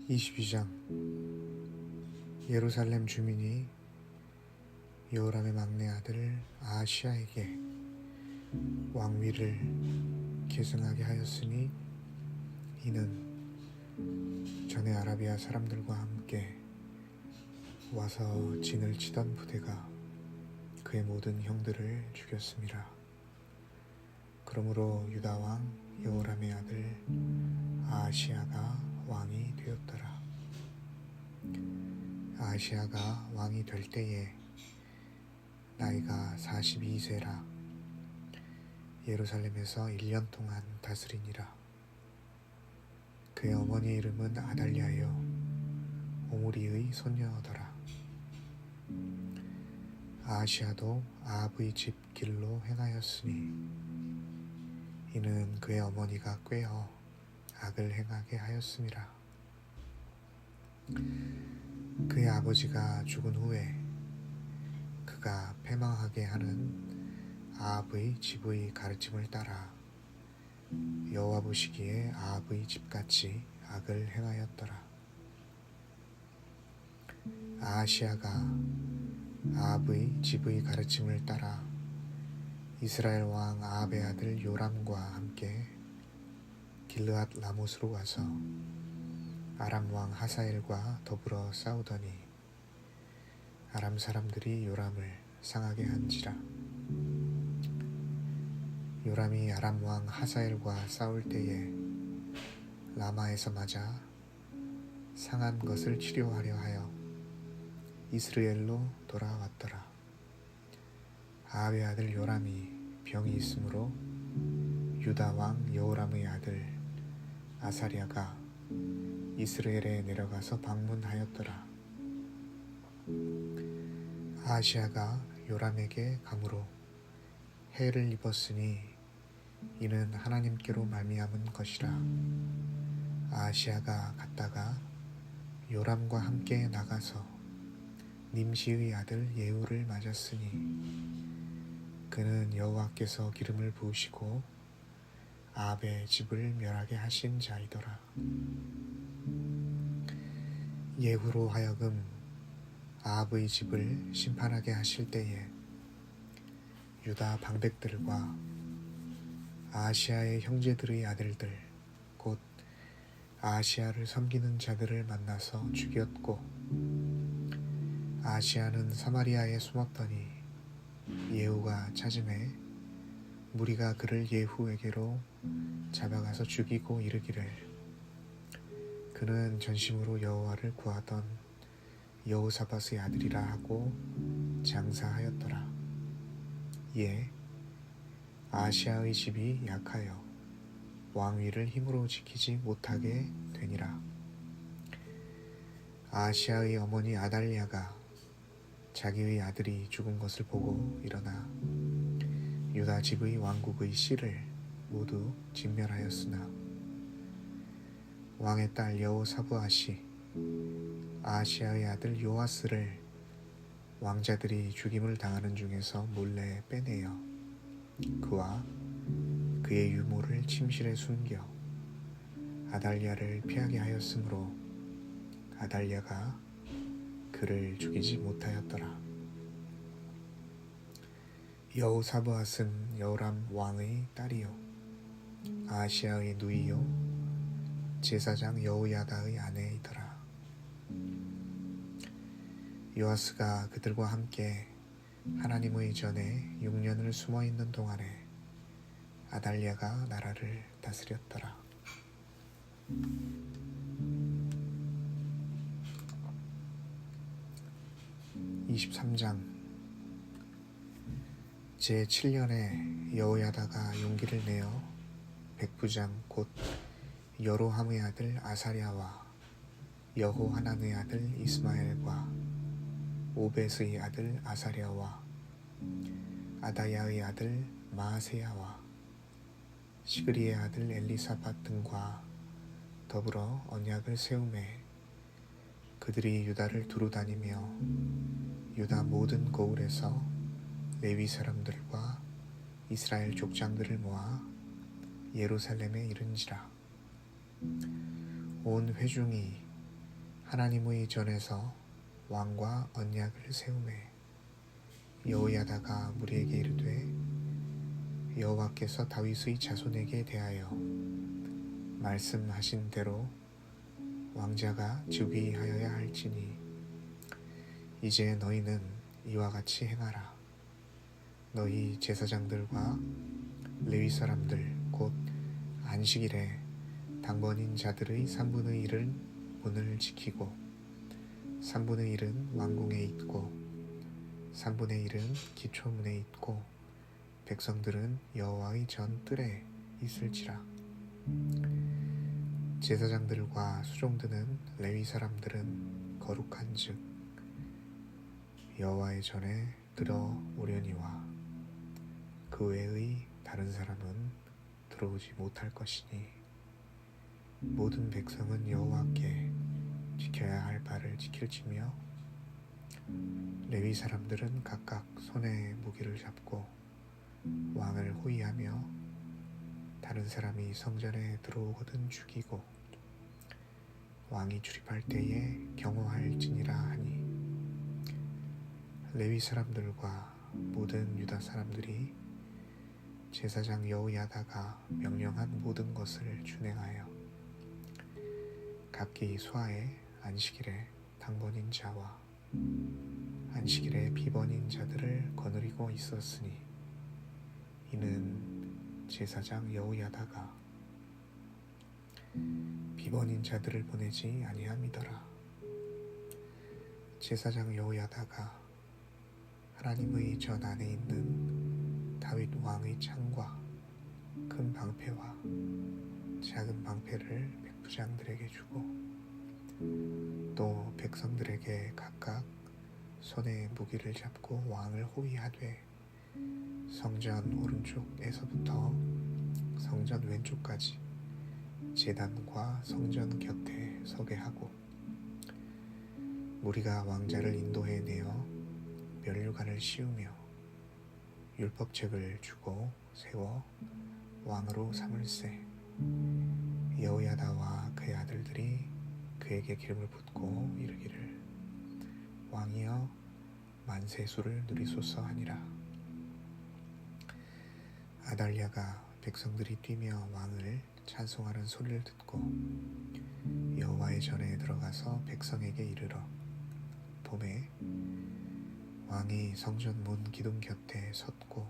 22장. 예루살렘 주민이 여호람의 막내 아들 아하시야에게 왕위를 계승하게 하였으니 이는 전에 아라비아 사람들과 함께 와서 진을 치던 부대가 그의 모든 형들을 죽였습니다. 그러므로 유다 왕 여호람의 아들 아하시야가 왕이 되었더라. 아하시야가 왕이 될 때에 나이가 42세라. 예루살렘에서 1년 동안 다스리니라. 그의 어머니 이름은 아달랴여 오므리의 손녀더라. 아하시야도 아합의 집 길로 행하였으니 이는 그의 어머니가 꾀어 악을 행하게 하였음이라. 그의 아버지가 죽은 후에 그가 패망하게 하는 아합의 집의 가르침을 따라 여호와 보시기에 아합의 집같이 악을 행하였더라. 아하시야가 아합의 집의 가르침을 따라 이스라엘 왕 아합의 아들 요람과 함께 길르앗 라못으로 와서 아람 왕 하사엘과 더불어 싸우더니 아람 사람들이 요람을 상하게 한지라. 요람이 아람 왕 하사엘과 싸울 때에 라마에서 맞아 상한 것을 치료하려 하여 이스라엘로 돌아왔더라. 아합의 아들 요람이 병이 있으므로 유다 왕 여호람의 아들 아사랴가 이스라엘에 내려가서 방문하였더라. 아하시야가 요람에게 감으로 해를 입었으니 이는 하나님께로 말미암은 것이라. 아하시야가 갔다가 요람과 함께 나가서 님시의 아들 예후를 맞았으니 그는 여호와께서 기름을 부으시고 아합의 집을 멸하게 하신 자이더라. 예후로 하여금 아합의 집을 심판하게 하실 때에 유다 방백들과 아하시야의 형제들의 아들들 곧 아하시야를 섬기는 자들을 만나서 죽였고 아하시야는 사마리아에 숨었더니 예후가 찾음에 무리가 그를 예후에게로 잡아가서 죽이고 이르기를 그는 전심으로 여호와를 구하던 여호사밧의 아들이라 하고 장사하였더라. 예, 아하시야의 집이 약하여 왕위를 힘으로 지키지 못하게 되니라. 아하시야의 어머니 아달랴가 자기의 아들이 죽은 것을 보고 일어나 유다 집의 왕국의 씨를 모두 진멸하였으나 왕의 딸 여호사브앗이 아하시야의 아들 요아스를 왕자들이 죽임을 당하는 중에서 몰래 빼내어 그와 그의 유모를 침실에 숨겨 아달랴를 피하게 하였으므로 아달랴가 그를 죽이지 못하였더라. 여호사브앗은 여호람 왕의 딸이요 아하시야의 누이요 제사장 여호야다의 아내이더라. 요아스가 그들과 함께 하나님의 전에 6년을 숨어있는 동안에 아달랴가 나라를 다스렸더라. 23장. 제7년에 여호야다가 용기를 내어 백부장 곧 여로함의 아들 아사랴와 여호하난의 아들 이스마엘과 오벳의 아들 아사랴와 아다야의 아들 마아세야와 시그리의 아들 엘리사밧 등과 더불어 언약을 세우매 그들이 유다를 두루 다니며 유다 모든 고을에서 레위 사람들과 이스라엘 족장들을 모아 예루살렘에 이른지라. 온 회중이 하나님의 전에서 왕과 언약을 세우매 여호야다가 무리에게 이르되 여호와께서 다윗의 자손에게 대하여 말씀하신 대로 왕자가 즉위하여야 할지니 이제 너희는 이와 같이 행하라. 너희 제사장들과 레위 사람들 곧 안식일에 당번인 자들의 3분의 1은 문을 지키고 3분의 1은 왕궁에 있고 3분의 1은 기초문에 있고 백성들은 여호와의 전 뜰에 있을지라. 제사장들과 수종드는 레위 사람들은 거룩한즉 여호와의 전에 들어오려니와 그 외의 다른 사람은 들어오지 못할 것이니 모든 백성은 여호와께 지켜야 할 바를 지킬지며 레위 사람들은 각각 손에 무기를 잡고 왕을 호위하며 다른 사람이 성전에 들어오거든 죽이고 왕이 출입할 때에 경호할지니라 하니 레위 사람들과 모든 유다 사람들이 제사장 여호야다가 명령한 모든 것을 준행하여 각기 수하에 안식일에 당번인 자와 안식일에 비번인 자들을 거느리고 있었으니 이는 제사장 여호야다가 비번인 자들을 보내지 아니함이더라. 제사장 여호야다가 하나님의 전 안에 있는 다윗 왕의 창과 큰 방패와 작은 방패를 백부장들에게 주고 또 백성들에게 각각 손에 무기를 잡고 왕을 호위하되 성전 오른쪽에서부터 성전 왼쪽까지 제단과 성전 곁에 서게 하고 무리가 왕자를 인도해 내어 면류관을 씌우며 율법책을 주고 세워 왕으로 삼을세. 여호야다와 그의 아들들이 그에게 기름을 붓고 이르기를 왕이여 만세수를 누리소서 하니라. 아달랴가 백성들이 뛰며 왕을 찬송하는 소리를 듣고 여호와의 전에 들어가서 백성에게 이르러 봄에 왕이 성전 문 기둥 곁에 섰고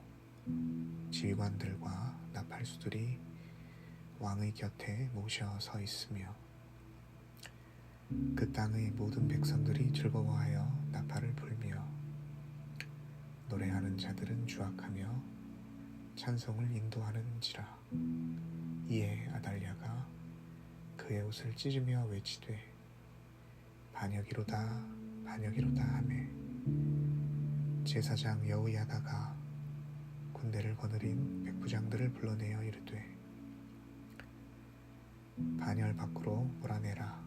지휘관들과 나팔수들이 왕의 곁에 모셔 서 있으며 그 땅의 모든 백성들이 즐거워하여 나팔을 불며 노래하는 자들은 주악하며 찬송을 인도하는지라. 이에 아달랴가 그의 옷을 찢으며 외치되 반역이로다 반역이로다 하매 제사장 여호야다가 군대를 거느린 백부장들을 불러내어 이르되 반열 밖으로 몰아내라.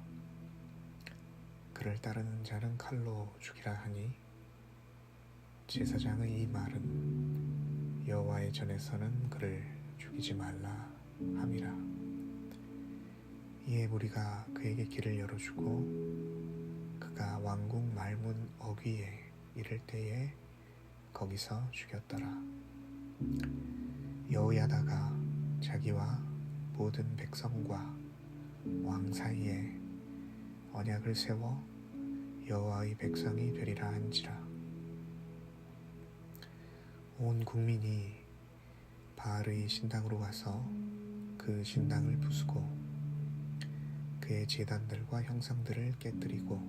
그를 따르는 자는 칼로 죽이라 하니 제사장의 이 말은 여호와의 전에서는 그를 죽이지 말라 함이라. 이에 무리가 그에게 길을 열어주고 그가 왕궁 말문 어귀에 이를 때에 거기서 죽였더라. 여호야다가 자기와 모든 백성과 왕 사이에 언약을 세워 여호와의 백성이 되리라 한지라. 온 국민이 바알의 신당으로 가서 그 신당을 부수고 그의 제단들과 형상들을 깨뜨리고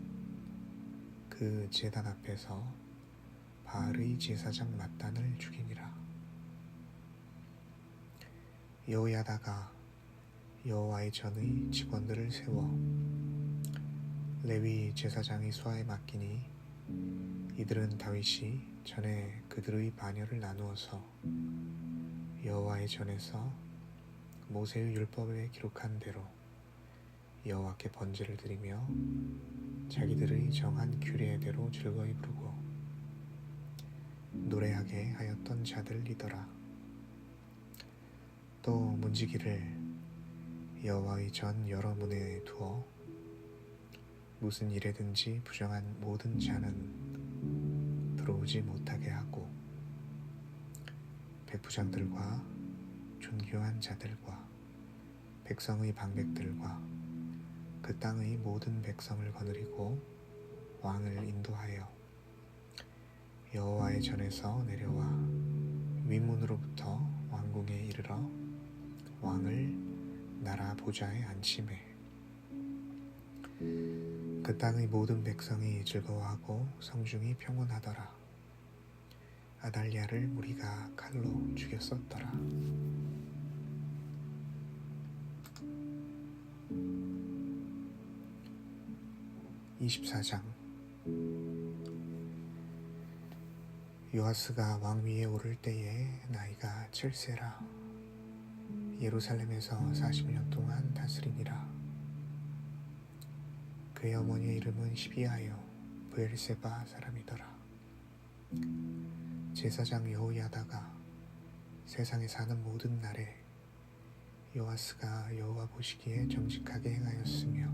그 제단 앞에서 바알의 제사장 맏단을 죽이니라. 여호야다가 여호와의 전의 직원들을 세워 레위 제사장의 수하에 맡기니 이들은 다윗이 전에 그들의 반열을 나누어서 여호와의 전에서 모세의 율법에 기록한 대로 여호와께 번제를 드리며 자기들의 정한 규례대로 즐거이 부르고 노래하게 하였던 자들이더라. 또 문지기를 여호와의 전 여러 문에 두어 무슨 일에든지 부정한 모든 자는 들어오지 못하게 하고 백부장들과 존귀한 자들과 백성의 방백들과 그 땅의 모든 백성을 거느리고 왕을 인도하여 여호와의 전에서 내려와 윗문으로부터 왕궁에 이르러 왕을 나라 보좌에 앉히매 그 땅의 모든 백성이 즐거워하고 성중이 평온하더라. 아달랴를 무리가 칼로 죽였었더라. 24장. 요아스가 왕위에 오를 때에 나이가 7세라. 예루살렘에서 40년 동안 다스리니라. 그의 어머니의 이름은 시비아요 브엘세바 사람이더라. 제사장 여호야다가 세상에 사는 모든 날에 요아스가 여호와 보시기에 정직하게 행하였으며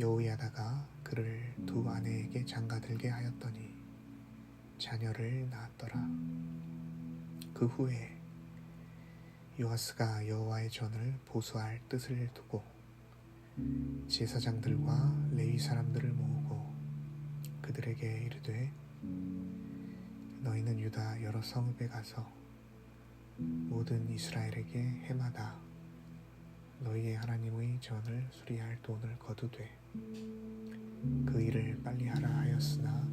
여호야다가 그를 두 아내에게 장가들게 하였더니 자녀를 낳았더라. 그 후에 요아스가 여호와의 전을 보수할 뜻을 두고 제사장들과 레위 사람들을 모으고 그들에게 이르되 너희는 유다 여러 성읍에 가서 모든 이스라엘에게 해마다 너희의 하나님의 전을 수리할 돈을 거두되 그 일을 빨리 하라 하였으나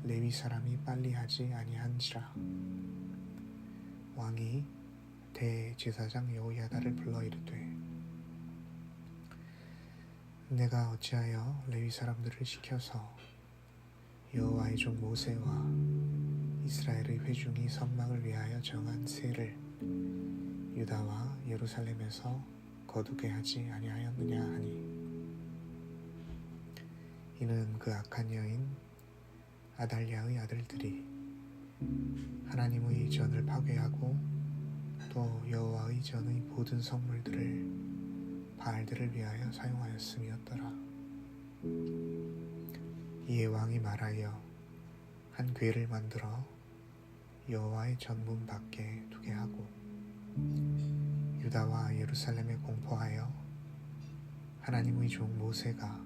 레위 사람이 빨리 하지 아니한지라. 왕이 대제사장 여호야다를 불러 이르되 내가 어찌하여 레위 사람들을 시켜서 여호와의 종 모세와 이스라엘의 회중이 선막을 위하여 정한 세를 유다와 예루살렘에서 거두게 하지 아니하였느냐 하니 이는 그 악한 여인 아달랴의 아들들이 하나님의 전을 파괴하고 또 여호와의 전의 모든 성물들을 바알들을 위하여 사용하였음이었더라. 이에 왕이 말하여 한 궤를 만들어 여호와의 전문 밖에 두게 하고 유다와 예루살렘에 공포하여 하나님의 종 모세가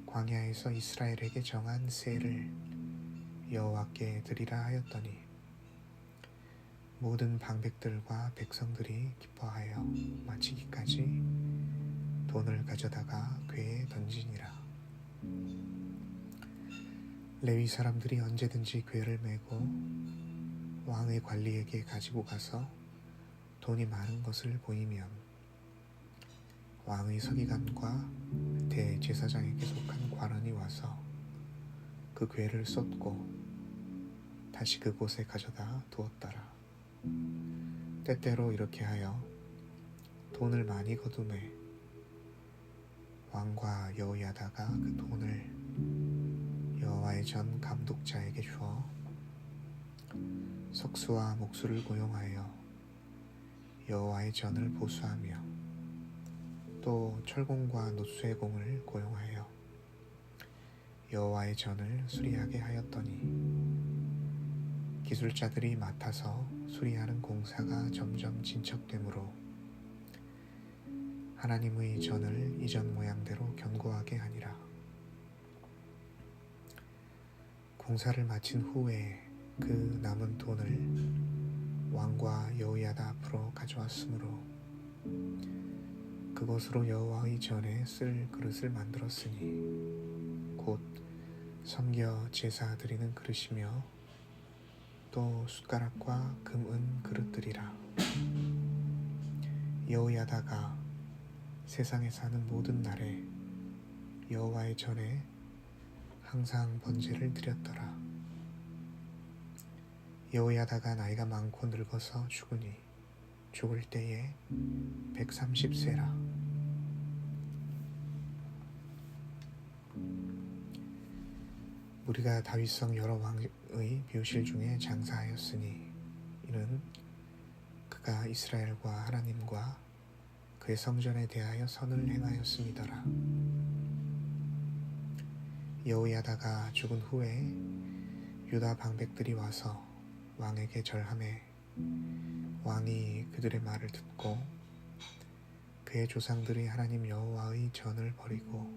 광야에서 이스라엘에게 정한 세를 여호와께 드리라 하였더니 모든 방백들과 백성들이 기뻐하여 마치기까지 돈을 가져다가 궤에 던지니라. 레위 사람들이 언제든지 궤를 메고 왕의 관리에게 가지고 가서 돈이 많은 것을 보이면 왕의 서기관과 대제사장에게 속한 관원이 와서 그 궤를 쏟고 다시 그곳에 가져다 두었더라. 때때로 이렇게 하여 돈을 많이 거두매 왕과 여호야다가 그 돈을 여호와의 전 감독자에게 주어 석수와 목수를 고용하여 여호와의 전을 보수하며 또 철공과 노수의 공을 고용하여 여호와의 전을 수리하게 하였더니 기술자들이 맡아서 수리하는 공사가 점점 진척되므로 하나님의 전을 이전 모양대로 견고하게 하니라. 공사를 마친 후에 그 남은 돈을 왕과 여호야다 앞으로 가져왔으므로 그것으로 여호와의 전에 쓸 그릇을 만들었으니 곧 섬겨 제사 드리는 그릇이며 또 숟가락과 금은 그릇들이라. 여호야다가 세상에 사는 모든 날에 여호와의 전에 항상 번제를 드렸더라. 여호야다가 나이가 많고 늙어서 죽으니 죽을 때에 130세라. 우리가 다윗성 여러 왕의 비유실 중에 장사하였으니 이는 그가 이스라엘과 하나님과 그의 성전에 대하여 선을 행하였음이더라. 여호야다가 죽은 후에 유다 방백들이 와서 왕에게 절하매 왕이 그들의 말을 듣고 그의 조상들이 하나님 여호와의 전을 버리고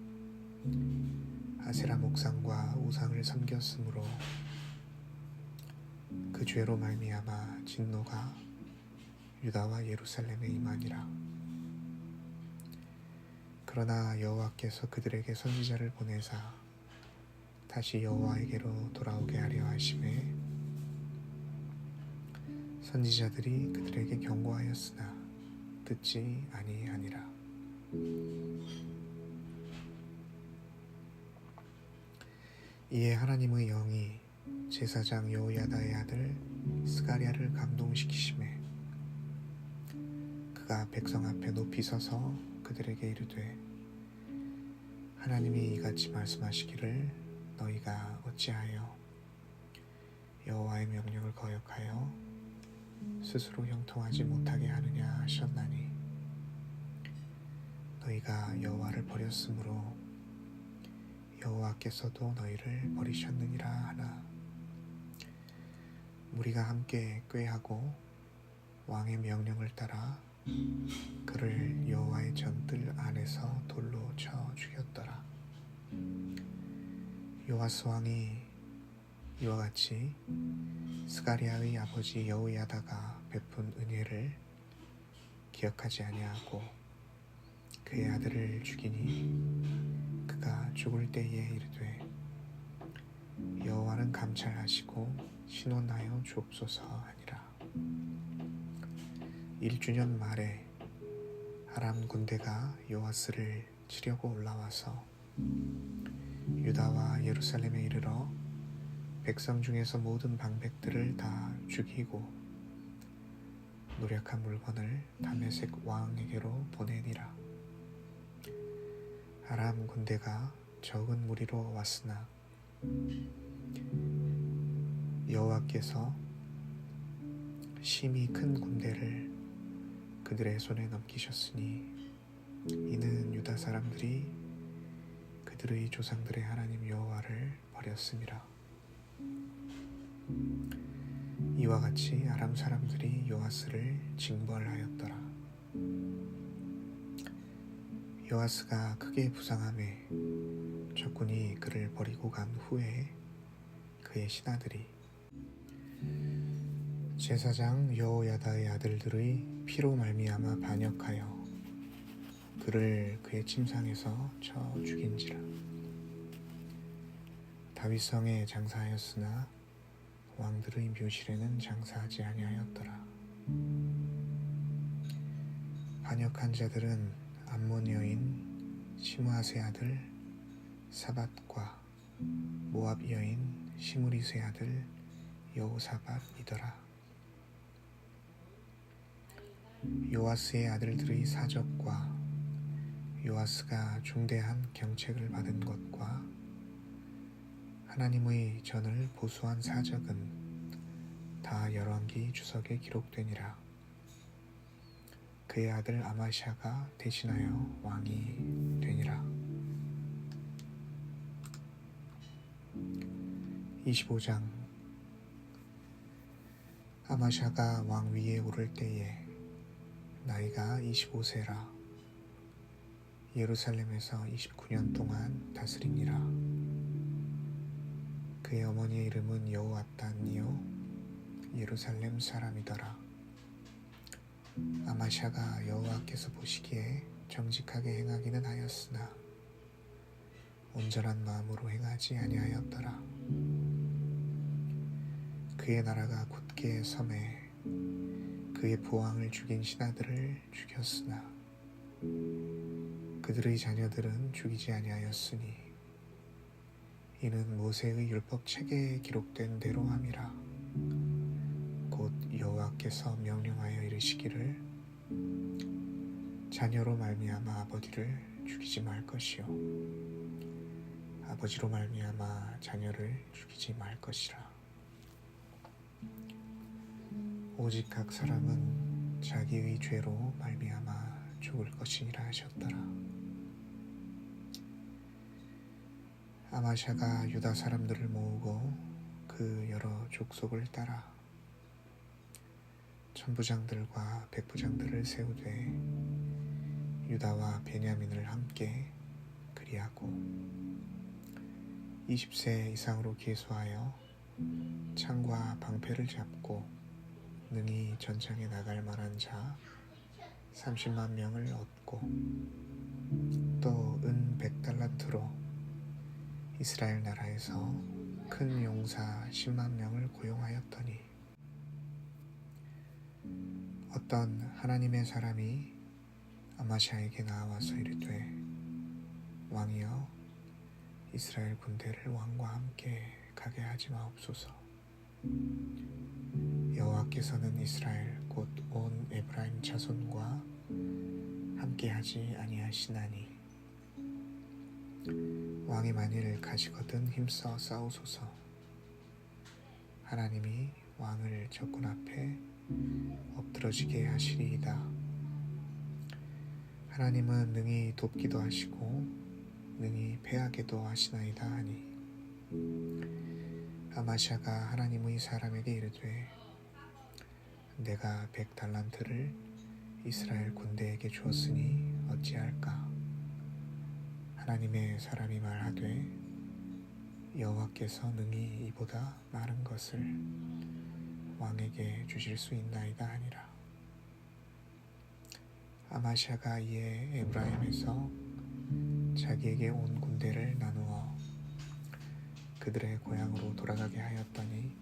아세라 목상과 우상을 섬겼으므로 그 죄로 말미암아 진노가 유다와 예루살렘에 임하니라. 그러나 여호와께서 그들에게 선지자를 보내사 다시 여호와에게로 돌아오게 하려 하심에 선지자들이 그들에게 경고하였으나 듣지 아니하니라. 이에 하나님의 영이 제사장 여호야다의 아들 스가랴를 감동시키심에 그가 백성 앞에 높이 서서 그들에게 이르되 하나님이 이같이 말씀하시기를 너희가 어찌하여 여호와의 명령을 거역하여 스스로 형통하지 못하게 하느냐 하셨나니 너희가 여호와를 버렸으므로 여호와께서도 너희를 버리셨느니라 하나 무리가 함께 꾀하고 왕의 명령을 따라 그를 여호와의 전뜰 안에서 돌로 쳐 죽였더라. 요아스 왕이 이와 같이 스가랴의 아버지 여호야다가 베푼 은혜를 기억하지 아니하고 그의 아들을 죽이니 그가 죽을 때에 이르되 여호와는 감찰하시고 신원하여 주옵소서 하니라. 1주년 말에 아람 군대가 요아스를 치려고 올라와서 유다와 예루살렘에 이르러 백성 중에서 모든 방백들을 다 죽이고 노력한 물건을 다메섹 왕에게로 보내니라. 아람 군대가 적은 무리로 왔으나 여호와께서 심히 큰 군대를 그들의 손에 넘기셨으니 이는 유다 사람들이 그들의 조상들의 하나님 여호와를 버렸음이라. 이와 같이 아람 사람들이 요아스를 징벌하였더라. 요아스가 크게 부상함에 적군이 그를 버리고 간 후에 그의 신하들이 제사장 여호야다의 아들들의 피로 말미암아 반역하여 그를 그의 침상에서 쳐 죽인지라. 다윗성에 장사하였으나 왕들의 묘실에는 장사하지 아니하였더라. 반역한 자들은 암몬 여인 시므아세 아들 사밧과 모압 여인 시므리세 아들 여호사밧이더라. 요아스의 아들들의 사적과 요아스가 중대한 경책을 받은 것과 하나님의 전을 보수한 사적은 다 열왕기 주석에 기록되니라. 그의 아들 아마샤가 대신하여 왕이 되니라. 25장. 아마샤가 왕 위에 오를 때에 나이가 25세라. 예루살렘에서 29년 동안 다스리니라. 그의 어머니의 이름은 여호앗단이요 예루살렘 사람이더라. 아마샤가 여호와께서 보시기에 정직하게 행하기는 하였으나 온전한 마음으로 행하지 아니하였더라. 그의 나라가 굳게 섬에 그의 부왕을 죽인 신하들을 죽였으나 그들의 자녀들은 죽이지 아니하였으니 이는 모세의 율법 책에 기록된 대로 함이라. 곧 여호와께서 명령하여 이르시기를 자녀로 말미암아 아버지를 죽이지 말 것이요 아버지로 말미암아 자녀를 죽이지 말 것이라. 오직 각 사람은 자기의 죄로 말미암아 죽을 것이니라 하셨더라. 아마샤가 유다 사람들을 모으고 그 여러 족속을 따라 천부장들과 백부장들을 세우되 유다와 베냐민을 함께 그리하고 20세 이상으로 계수하여 창과 방패를 잡고 능히 전장에 나갈 만한 자 30만 명을 얻고 또 은 100달란트로 이스라엘 나라에서 큰 용사 10만 명을 고용하였더니 어떤 하나님의 사람이 아마샤에게 나와서 이르되 왕이여 이스라엘 군대를 왕과 함께 가게 하지 마옵소서. 여호와께서는 이스라엘 곧 온 에브라임 자손과 함께하지 아니하시나니 왕이 만일 가시거든 힘써 싸우소서. 하나님이 왕을 적군 앞에 엎드러지게 하시리이다. 하나님은 능히 돕기도 하시고 능히 패하게도 하시나이다 하니 아마샤가 하나님의 사람에게 이르되 내가 100달란트를 이스라엘 군대에게 주었으니 어찌할까. 하나님의 사람이 말하되 여호와께서 능히 이보다 많은 것을 왕에게 주실 수 있나이다 하니라. 아마샤가 이에 에브라임에서 자기에게 온 군대를 나누어 그들의 고향으로 돌아가게 하였더니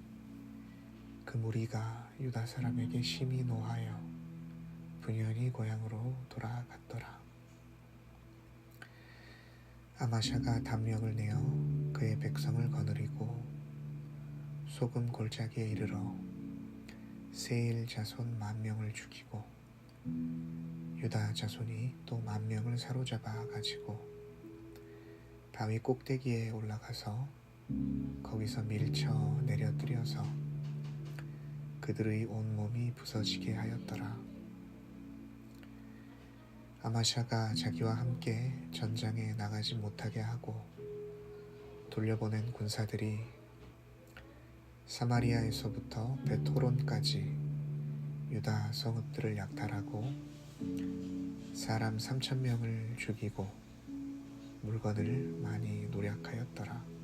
그 무리가 유다 사람에게 심히 노하여 분연히 고향으로 돌아갔더라. 아마샤가 담력을 내어 그의 백성을 거느리고 소금 골짜기에 이르러 세일 자손 10,000명을 죽이고 유다 자손이 또 10,000명을 사로잡아 가지고 바위 꼭대기에 올라가서 거기서 밀쳐 내려뜨려서 그들의 온몸이 부서지게 하였더라. 아마샤가 자기와 함께 전장에 나가지 못하게 하고 돌려보낸 군사들이 사마리아에서부터 베토론까지 유다 성읍들을 약탈하고 사람 3,000명을 죽이고 물건을 많이 노략하였더라.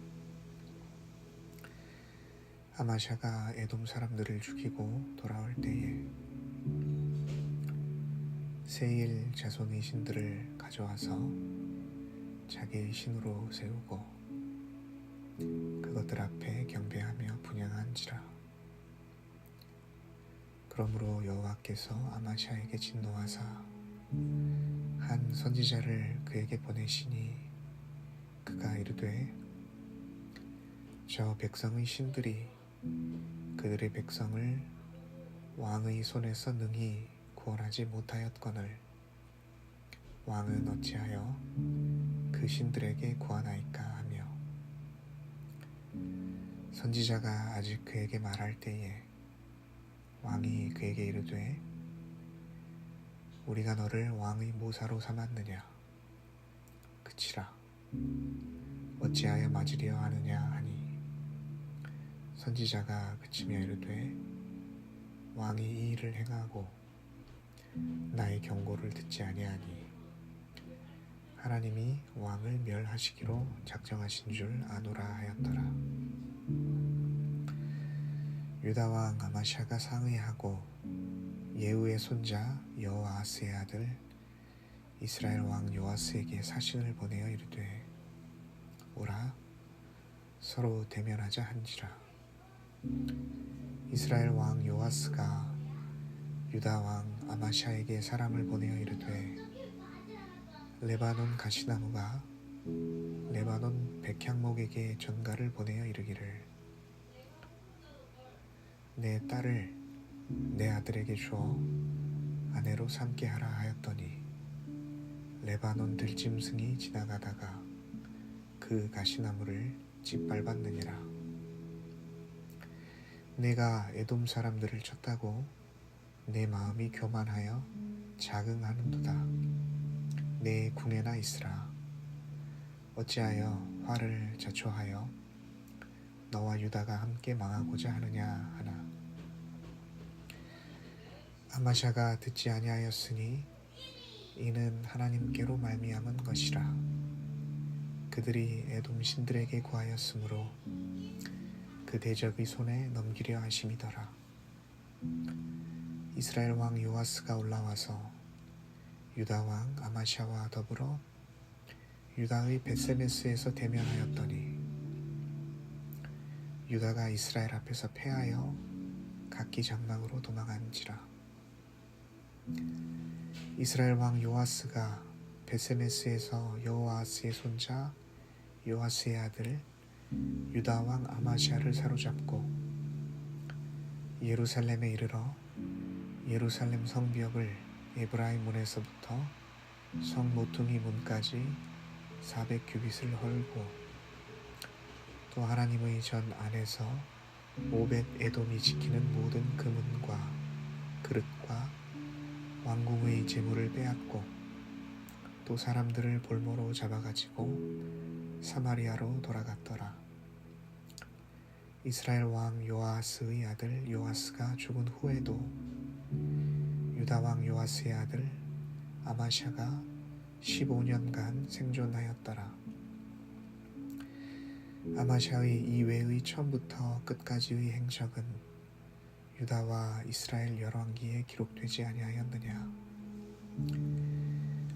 아마샤가 에돔 사람들을 죽이고 돌아올 때에 세일 자손의 신들을 가져와서 자기의 신으로 세우고 그것들 앞에 경배하며 분향한지라. 그러므로 여호와께서 아마샤에게 진노하사 한 선지자를 그에게 보내시니 그가 이르되 저 백성의 신들이 그들의 백성을 왕의 손에서 능히 구원하지 못하였거늘 왕은 어찌하여 그 신들에게 구하나이까 하며 선지자가 아직 그에게 말할 때에 왕이 그에게 이르되 우리가 너를 왕의 모사로 삼았느냐 그치라 어찌하여 맞으려 하느냐 하니 선지자가 그치며 이르되 왕이 이 일을 행하고 나의 경고를 듣지 아니하니 하나님이 왕을 멸하시기로 작정하신 줄 아노라 하였더라. 유다 왕 아마샤가 상의하고 예후의 손자 여호아스의 아들 이스라엘 왕 요아스에게 사신을 보내어 이르되 오라 서로 대면하자 한지라. 이스라엘 왕 요아스가 유다 왕 아마샤에게 사람을 보내어 이르되 레바논 가시나무가 레바논 백향목에게 전가를 보내어 이르기를 내 딸을 내 아들에게 주어 아내로 삼게 하라 하였더니 레바논 들짐승이 지나가다가 그 가시나무를 짓밟았느니라. 내가 에돔 사람들을 쳤다고 내 마음이 교만하여 자긍하는도다. 내 궁에나 있으라. 어찌하여 화를 자초하여 너와 유다가 함께 망하고자 하느냐 하나. 아마샤가 듣지 아니하였으니 이는 하나님께로 말미암은 것이라. 그들이 에돔 신들에게 구하였으므로 그 대적의 손에 넘기려 하심이더라. 이스라엘 왕 요아스가 올라와서 유다 왕 아마샤와 더불어 유다의 벳세메스에서 대면하였더니 유다가 이스라엘 앞에서 패하여 각기 장막으로 도망한지라. 이스라엘 왕 요아스가 벳세메스에서 여호아스의 손자 요아스의 아들 유다 왕 아마샤를 사로잡고 예루살렘에 이르러 예루살렘 성벽을 에브라임 문에서부터 성 모퉁이 문까지 400규빗을 헐고 또 하나님의 전 안에서 오벳 에돔이 지키는 모든 금은과 그릇과 왕궁의 재물을 빼앗고 또 사람들을 볼모로 잡아가지고 사마리아로 돌아갔더라. 이스라엘 왕 요아스의 아들 요아스가 죽은 후에도 유다 왕 요아스의 아들 아마샤가 15년간 생존하였더라. 아마샤의 이외의 처음부터 끝까지의 행적은 유다와 이스라엘 열왕기에 기록되지 아니하였느냐.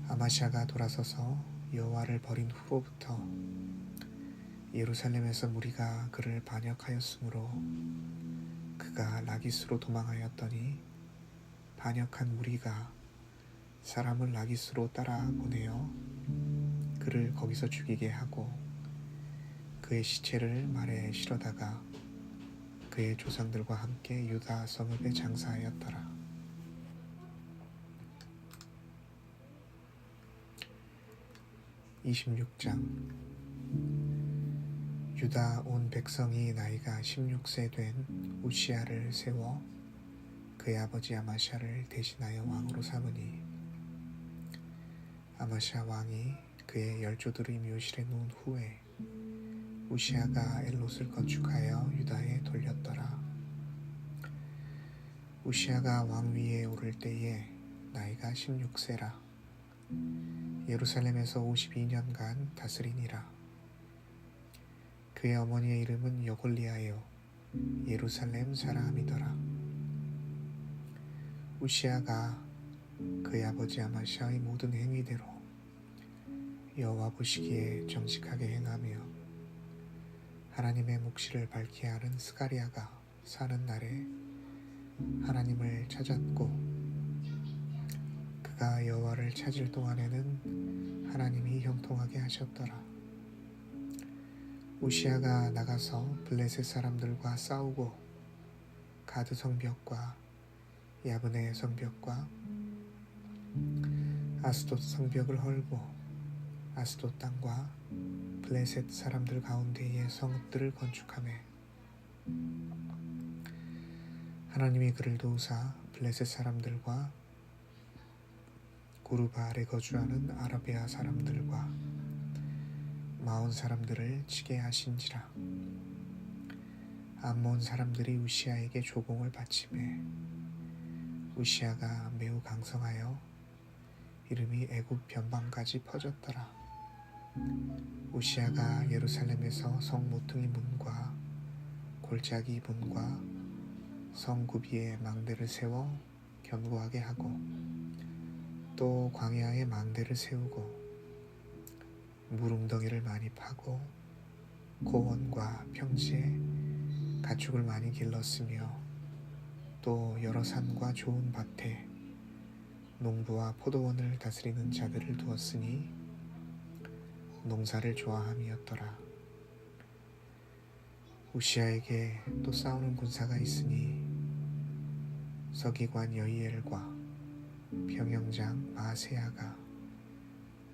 아마샤가 돌아서서 여호와를 버린 후로부터 예루살렘에서 무리가 그를 반역하였으므로 그가 라기스로 도망하였더니 반역한 무리가 사람을 라기스로 따라 보내어 그를 거기서 죽이게 하고 그의 시체를 말에 실어다가 그의 조상들과 함께 유다 성읍에 장사하였더라. (26장) 유다 온 백성이 나이가 16세 된 우시야를 세워 그의 아버지 아마샤를 대신하여 왕으로 삼으니 아마샤 왕이 그의 열조들의 묘실에 놓은 후에 우시야가 엘롯을 건축하여 유다에 돌렸더라. 우시야가 왕위에 오를 때에 나이가 16세라. 예루살렘에서 52년간 다스리니라. 그의 어머니의 이름은 여골리아요 예루살렘 사람이더라. 우시야가 그의 아버지 아마샤의 모든 행위대로 여호와 보시기에 정직하게 행하며 하나님의 묵시를 밝게 하는 스가리아가 사는 날에 하나님을 찾았고 그가 여호와를 찾을 동안에는 하나님이 형통하게 하셨더라. 우시야가 나가서 블레셋 사람들과 싸우고 가드 성벽과 야브네 성벽과 아스돗 성벽을 헐고 아스돗 땅과 블레셋 사람들 가운데의 성읍들을 건축하매 하나님이 그를 도우사 블레셋 사람들과 구르바알에 거주하는 아라베아 사람들과 마온 사람들을 치게 하신지라. 암몬 사람들이 우시야에게 조공을 바치매 우시야가 매우 강성하여 이름이 애굽 변방까지 퍼졌더라. 우시야가 예루살렘에서 성 모퉁이 문과 골짜기 문과 성 구비에 망대를 세워 견고하게 하고 또 광야에 망대를 세우고 무릉덩이를 많이 파고 고원과 평지에 가축을 많이 길렀으며 또 여러 산과 좋은 밭에 농부와 포도원을 다스리는 자들을 두었으니 농사를 좋아함이었더라. 우시야에게 또 싸우는 군사가 있으니 서기관 여이엘과 평영장 마세야가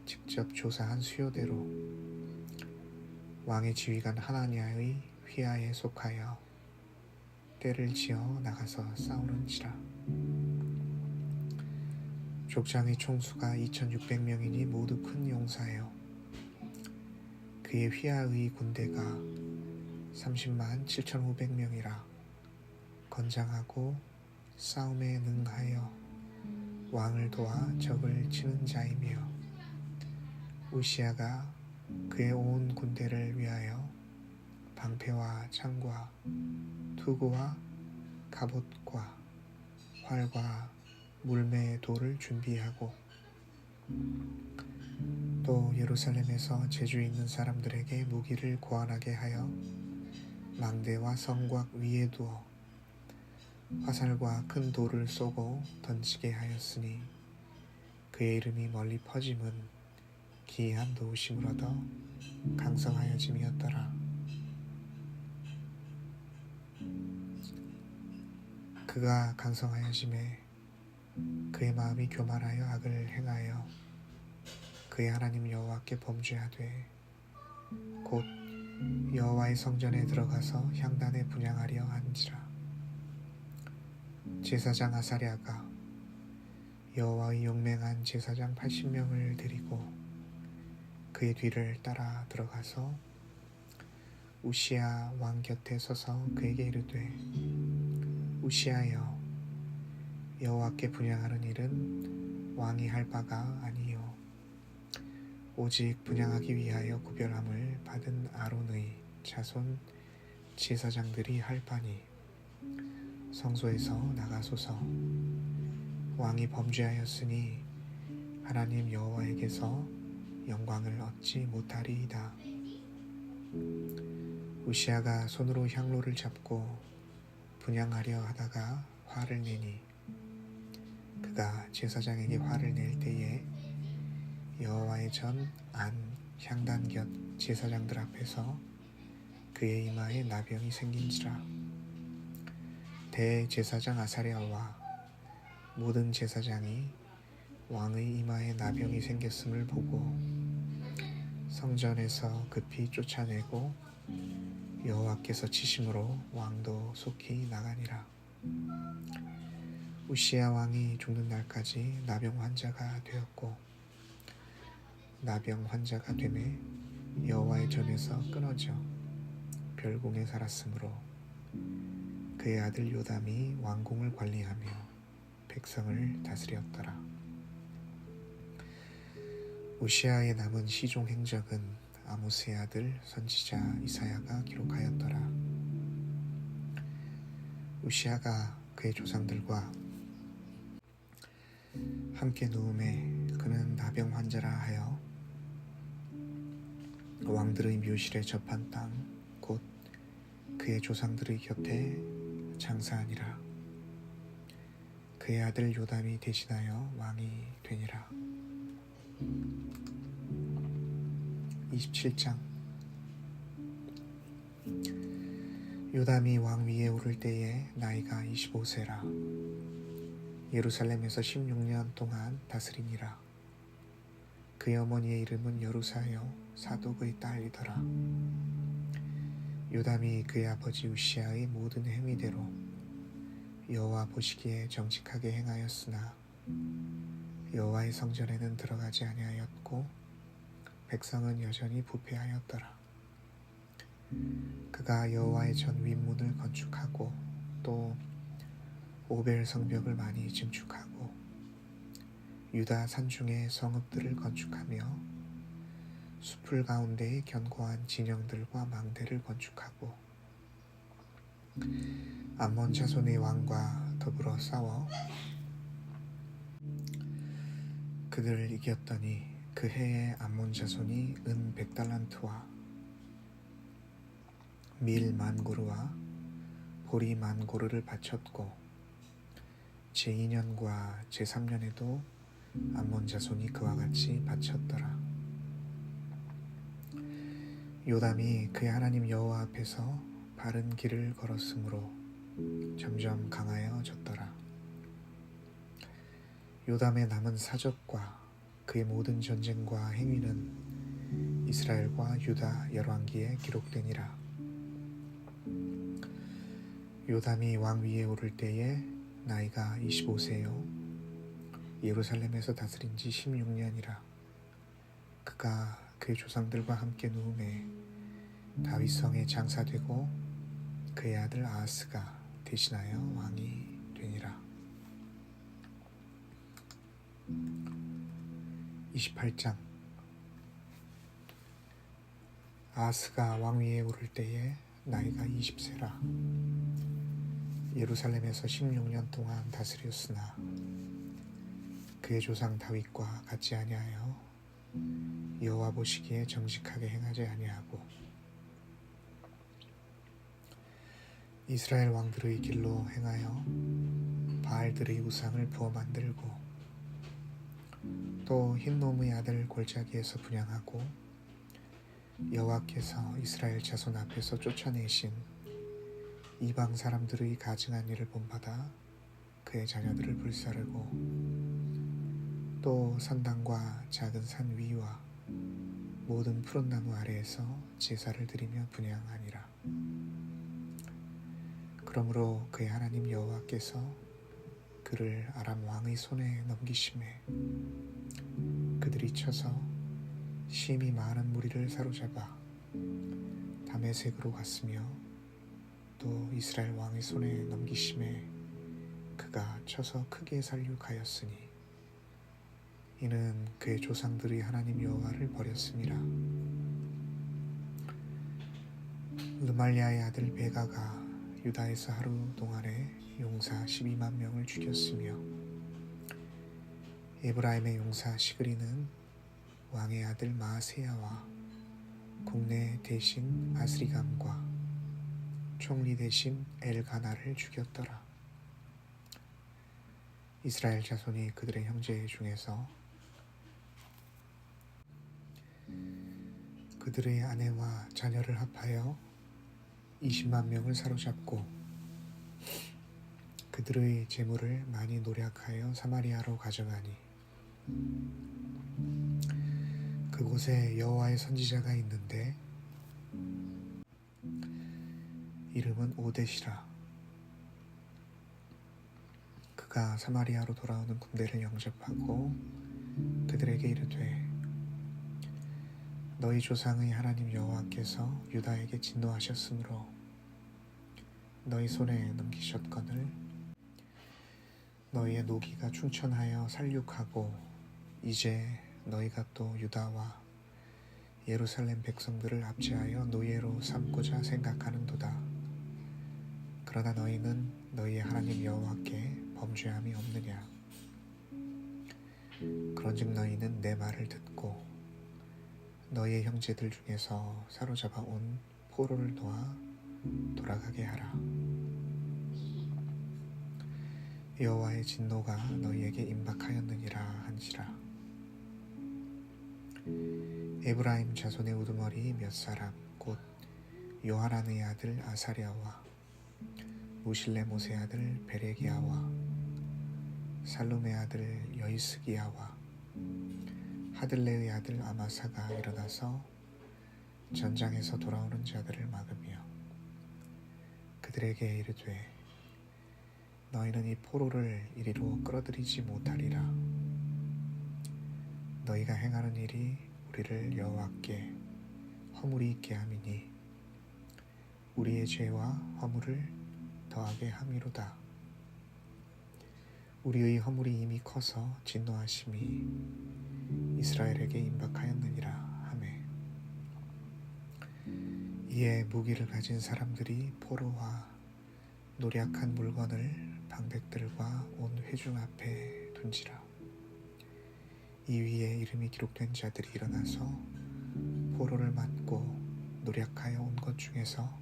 직접 조사한 수요대로 왕의 지휘관 하나냐의 휘하에 속하여 떼를 지어 나가서 싸우는지라. 족장의 총수가 2600명이니 모두 큰 용사예요. 그의 휘하의 군대가 30만 7500명이라 건장하고 싸움에 능하여 왕을 도와 적을 치는 자이며 우시아가 그의 온 군대를 위하여 방패와 창과 투구와 갑옷과 활과 물매의 돌을 준비하고 또 예루살렘에서 재주 있는 사람들에게 무기를 고안하게 하여 망대와 성곽 위에 두어 화살과 큰 돌을 쏘고 던지게 하였으니 그의 이름이 멀리 퍼짐은 기이한 도우심을 얻어 강성하여짐이었더라. 그가 강성하여짐에 그의 마음이 교만하여 악을 행하여 그의 하나님 여호와께 범죄하되 곧 여호와의 성전에 들어가서 향단에 분향하려 한지라. 제사장 아사랴가 여호와의 용맹한 제사장 80명을 데리고 그의 뒤를 따라 들어가서 우시아 왕 곁에 서서 그에게 이르되 우시아여 여호와께 분향하는 일은 왕이 할 바가 아니요 오직 분향하기 위하여 구별함을 받은 아론의 자손 제사장들이 할 바니 성소에서 나가소서. 왕이 범죄하였으니 하나님 여호와에게서 영광을 얻지 못하리이다. 우시아가 손으로 향로를 잡고 분향하려 하다가 화를 내니 그가 제사장에게 화를 낼 때에 여호와의 전 안 향단 곁 제사장들 앞에서 그의 이마에 나병이 생긴지라. 대제사장 아사랴와 모든 제사장이 왕의 이마에 나병이 생겼음을 보고 성전에서 급히 쫓아내고 여호와께서 치심으로 왕도 속히 나가니라. 우시아 왕이 죽는 날까지 나병 환자가 되었고 나병 환자가 되매 여호와의 전에서 끊어져 별궁에 살았으므로 그의 아들 요담이 왕궁을 관리하며 백성을 다스렸더라. 우시아의 남은 시종 행적은 아모스의 아들 선지자 이사야가 기록하였더라. 우시아가 그의 조상들과 함께 누움에 그는 나병 환자라 하여 왕들의 묘실에 접한 땅 곧 그의 조상들의 곁에 장사하니라. 그의 아들 요담이 대신하여 왕이 되니라. 27장. 요담이 왕 위에 오를 때에 나이가 25세라. 예루살렘에서 16년 동안 다스리니라. 그의 어머니의 이름은 여루사여 사독의 딸이더라. 요담이 그의 아버지 우시아의 모든 행위대로 여호와 보시기에 정직하게 행하였으나 여호와의 성전에는 들어가지 아니하였고 백성은 여전히 부패하였더라. 그가 여호와의 전 윗문을 건축하고 또 오벨 성벽을 많이 증축하고 유다 산중의 성읍들을 건축하며 숲을 가운데에 견고한 진영들과 망대를 건축하고 암몬 자손의 왕과 더불어 싸워 그들을 이겼더니 그 해에 암몬 자손이 은 100달란트와 밀 만고르와 보리 만고르를 바쳤고 제2년과 제3년에도 암몬 자손이 그와 같이 바쳤더라. 요담이 그의 하나님 여호와 앞에서 바른 길을 걸었으므로 점점 강하여졌더라. 요담의 남은 사적과 그의 모든 전쟁과 행위는 이스라엘과 유다 열왕기에 기록되니라. 요담이 왕 위에 오를 때에 나이가 25세요 예루살렘에서 다스린 지 16년이라. 그가 그의 조상들과 함께 누움에 다윗성에 장사되고 그의 아들 아하스가 대신하여 왕이 되니라. 28장. 아하스가 왕위에 오를 때에 나이가 20세라. 예루살렘에서 16년 동안 다스렸으나 그의 조상 다윗과 같지 아니하여 여호와 보시기에 정직하게 행하지 아니하고 이스라엘 왕들의 길로 행하여 바알들의 우상을 부어 만들고 또 흰놈의 아들 골짜기에서 분향하고 여호와께서 이스라엘 자손 앞에서 쫓아내신 이방 사람들의 가증한 일을 본받아 그의 자녀들을 불사르고 또 산당과 작은 산 위와 모든 푸른 나무 아래에서 제사를 드리며 분향하니라. 그러므로 그의 하나님 여호와께서 그를 아람 왕의 손에 넘기심에 그들이 쳐서 심히 많은 무리를 사로잡아 다메섹으로 갔으며 또 이스라엘 왕의 손에 넘기심에 그가 쳐서 크게 살육하였으니 이는 그의 조상들이 하나님 여호와를 버렸음이라. 르말리아의 아들 베가가 유다에서 하루 동안에 용사 12만 명을 죽였으며 에브라임의 용사 시그리는 왕의 아들 마세야와 국내 대신 아스리감과 총리 대신 엘가나를 죽였더라. 이스라엘 자손이 그들의 형제 중에서 그들의 아내와 자녀를 합하여 20만 명을 사로잡고 그들의 재물을 많이 노략하여 사마리아로 가져가니 그곳에 여호와의 선지자가 있는데 이름은 오뎃이라. 그가 사마리아로 돌아오는 군대를 영접하고 그들에게 이르되 너희 조상의 하나님 여호와께서 유다에게 진노하셨으므로 너희 손에 넘기셨거늘 너희의 노기가 충천하여 살육하고 이제 너희가 또 유다와 예루살렘 백성들을 압제하여 노예로 삼고자 생각하는도다. 그러나 너희는 너희의 하나님 여호와께 범죄함이 없느냐. 그런즉 너희는 내 말을 듣고 너희의 형제들 중에서 사로잡아 온 포로를 도와 돌아가게 하라. 여호와의 진노가 너희에게 임박하였느니라 한지라. 에브라임 자손의 우두머리 몇 사람 곧 요하난의 아들 아사랴와 무실레못의 아들 베레기야와 살룸의 아들 여이스기야와 하들레의 아들 아마사가 일어나서 전장에서 돌아오는 자들을 막으며 그들에게 이르되 너희는 이 포로를 이리로 끌어들이지 못하리라. 너희가 행하는 일이 우리를 여호와께 허물이 있게 함이니 우리의 죄와 허물을 더하게 함이로다. 우리의 허물이 이미 커서 진노하심이 이스라엘에게 임박하였느니라 하매 이에 무기를 가진 사람들이 포로와 노략한 물건을 방백들과 온 회중 앞에 둔지라. 이 위에 이름이 기록된 자들이 일어나서 포로를 맞고 노략하여 온 것 중에서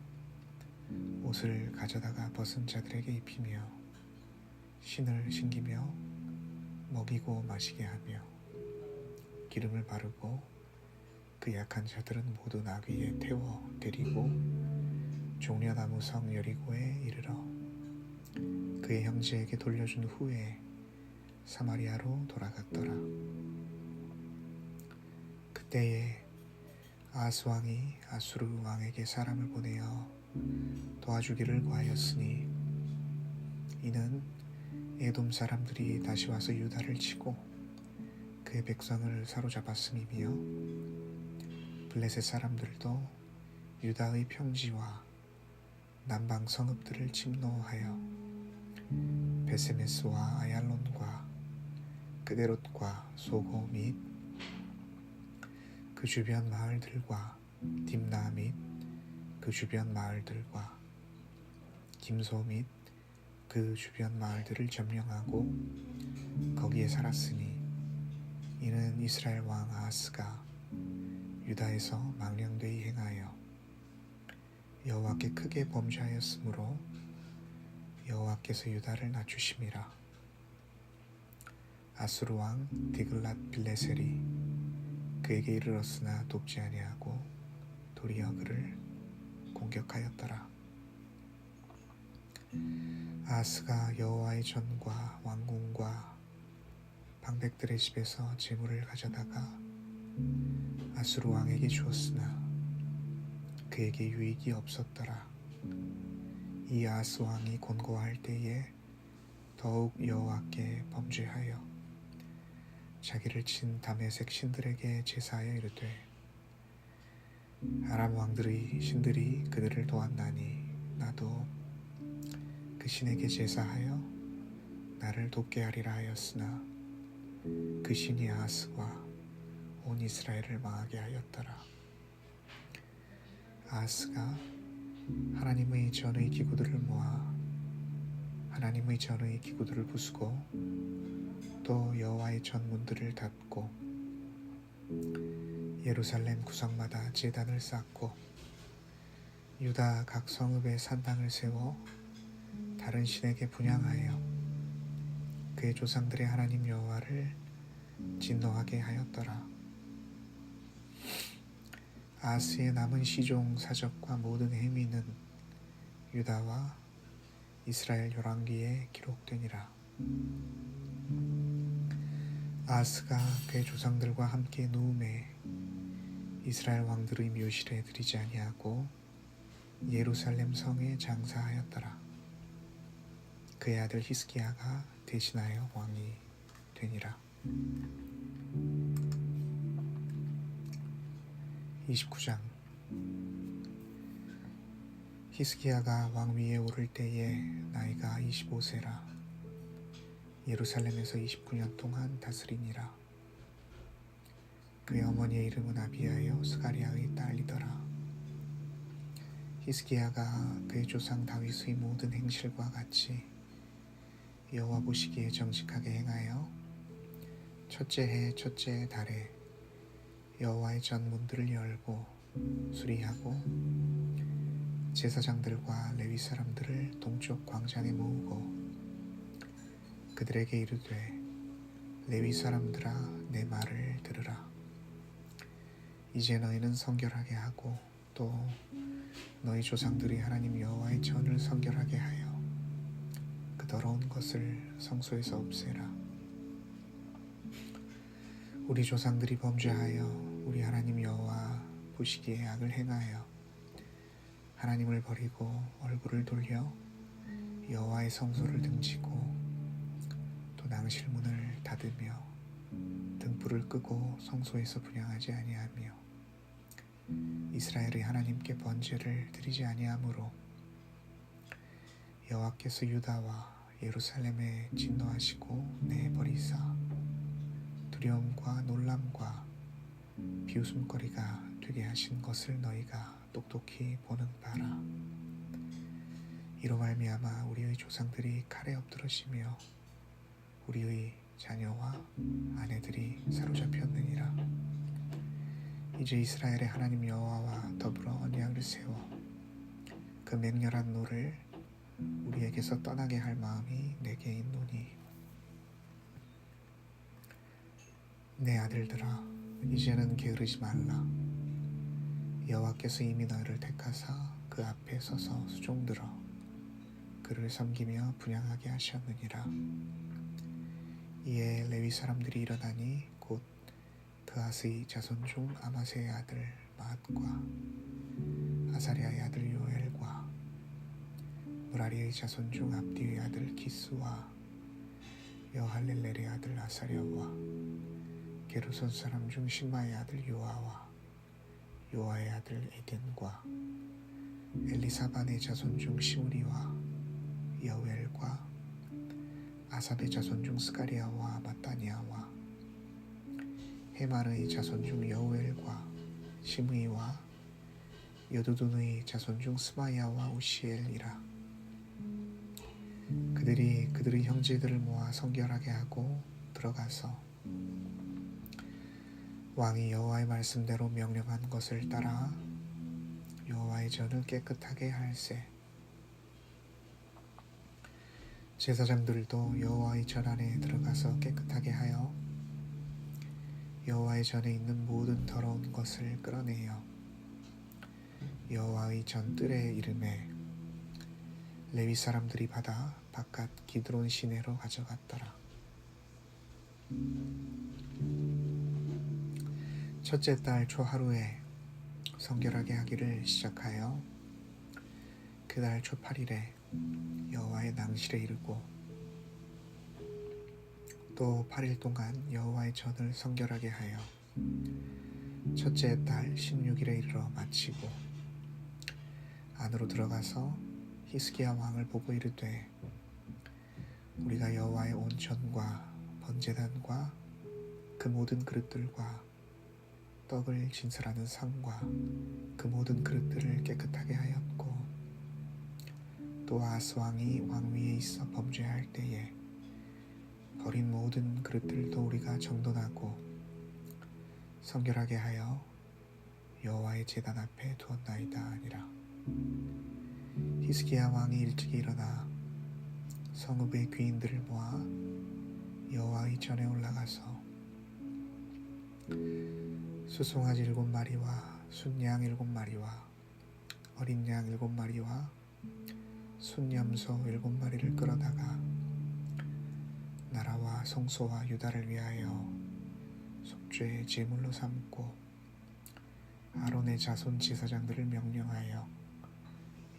옷을 가져다가 벗은 자들에게 입히며 신을 신기며 먹이고 마시게 하며 기름을 바르고 그 약한 자들은 모두 나귀에 태워 데리고 종려나무 성 여리고에 이르러 그의 형제에게 돌려준 후에 사마리아로 돌아갔더라. 그때에 아하스 왕이 아수르 왕에게 사람을 보내어 도와주기를 구하였으니 이는 에돔 사람들이 다시 와서 유다를 치고 그의 백성을 사로잡았음이며 블레셋 사람들도 유다의 평지와 남방 성읍들을 침노하여 베세메스와 아얄론과 그데롯과 소고 및 그 주변 마을들과 딥나 및 그 주변 마을들과 김소 및 그 주변 마을들을 점령하고 거기에 살았으니 이는 이스라엘 왕 아하스가 유다에서 망령되이 행하여 여호와께 크게 범죄하였으므로 여호와께서 유다를 낮추심이라. 아수르 왕 디글랏 빌레셀이 그에게 이르렀으나 돕지 아니하고 도리어 그를 공격하였더라. 아하스가 여호와의 전과 왕궁과 방백들의 집에서 재물을 가져다가 아수르 왕에게 주었으나 그에게 유익이 없었더라. 이 아하스 왕이 곤고할 때에 더욱 여호와께 범죄하여 자기를 친 다메섹 신들에게 제사하여 이르되 아람 왕들의 신들이 그들을 도왔나니 나도 그 신에게 제사하여 나를 돕게 하리라 하였으나 그 신이 아하스와 온 이스라엘을 망하게 하였더라. 아하스가 하나님의 전의 기구들을 모아 하나님의 전의 기구들을 부수고 또 여호와의 전문들을 닫고 예루살렘 구석마다 제단을 쌓고 유다 각 성읍에 산당을 세워 다른 신에게 분향하여 그의 조상들의 하나님 여호와를 진노하게 하였더라. 아하스의 남은 시종 사적과 모든 행위는 유다와 이스라엘 열왕기에 기록되니라. 아하스가 그의 조상들과 함께 누움에 이스라엘 왕들의 묘실에 들이지 아니하고 예루살렘 성에 장사하였더라. 그의 아들 히스기야가 대신하여 왕이 되니라. 29장. 히스기야가 왕위에 오를 때에 나이가 25세라. 예루살렘에서 29년 동안 다스리니라. 그의 어머니의 이름은 아비야요 스가리아의 딸이더라. 히스기야가 그의 조상 다윗의 모든 행실과 같이 여호와 보시기에 정직하게 행하여 첫째 해 첫째 달에 여호와의 전문들을 열고 수리하고 제사장들과 레위 사람들을 동쪽 광장에 모으고 그들에게 이르되 레위 사람들아 내 말을 들으라. 이제 너희는 성결하게 하고 또 너희 조상들이 하나님 여호와의 전을 성결하게 하여 그 더러운 것을 성소에서 없애라. 우리 조상들이 범죄하여 우리 하나님 여호와 보시기에 악을 행하여 하나님을 버리고 얼굴을 돌려 여호와의 성소를 등지고 또 낭실문을 닫으며 등불을 끄고 성소에서 분향하지 아니하며 이스라엘의 하나님께 번제를 드리지 아니하므로 여호와께서 유다와 예루살렘에 진노하시고 내버리사 두려움과 놀람과 비웃음거리가 되게 하신 것을 너희가 똑똑히 보는 바라. 이로 말미암아 우리의 조상들이 칼에 엎드러지며 우리의 자녀와 아내들이 사로잡혔느니라. 이제 이스라엘의 하나님 여호와와 더불어 언약을 세워 그 맹렬한 노를 우리에게서 떠나게 할 마음이 내게 있노니 내 아들들아 이제는 게으르지 말라. 여호와께서 이미 너희를 택하사 그 앞에 서서 수종들어 그를 섬기며 분향하게 하셨느니라. 이에 레위 사람들이 일어나니 곧 그아스의 자손 중 아마세의 아들 마앗과 아사리아의 아들 요엘과 무라리의 자손 중 압디의 아들 기스와 여할렐렐의 아들 아사랴와 게르손 사람 중 심마의 아들 요아와 요아의 아들 에덴과 엘리사반의 자손 중 시므리와 여웰과 아삽의 자손 중 스가리아와 마따니아와 헤만의 자손 중 여웰과 시므이와 여두둔의 자손 중 스마야와 우시엘이라. 그들이 그들의 형제들을 모아 성결하게 하고 들어가서 왕이 여호와의 말씀대로 명령한 것을 따라 여호와의 전을 깨끗하게 할세. 제사장들도 여호와의 전 안에 들어가서 깨끗하게 하여 여호와의 전에 있는 모든 더러운 것을 끌어내어 여호와의 전 뜰에 이름에 레위 사람들이 받아 바깥 기드론 시내로 가져갔더라. 첫째 달 초하루에 성결하게 하기를 시작하여 그달 초 8일에 여호와의 낭실에 이르고 또 8일 동안 여호와의 전을 성결하게 하여 첫째 달 16일에 이르러 마치고 안으로 들어가서 히스기야 왕을 보고 이르되 우리가 여호와의 온 전과 번제단과 그 모든 그릇들과 떡을 진설하는 상과 그 모든 그릇들을 깨끗하게 하였고 또 아스 왕이 왕 위에 있어 범죄할 때에 버린 모든 그릇들도 우리가 정돈하고 성결하게 하여 여호와의 제단 앞에 두었나이다 하니라. 히스기야 왕이 일찍이 일어나 성읍의 귀인들을 모아 여호와의 전에 올라가서 수송아지 7마리와 순양 7마리와 어린 양 7마리와 순염소 7마리를 끌어다가 나라와 성소와 유다를 위하여 속죄의 제물로 삼고 아론의 자손 제사장들을 명령하여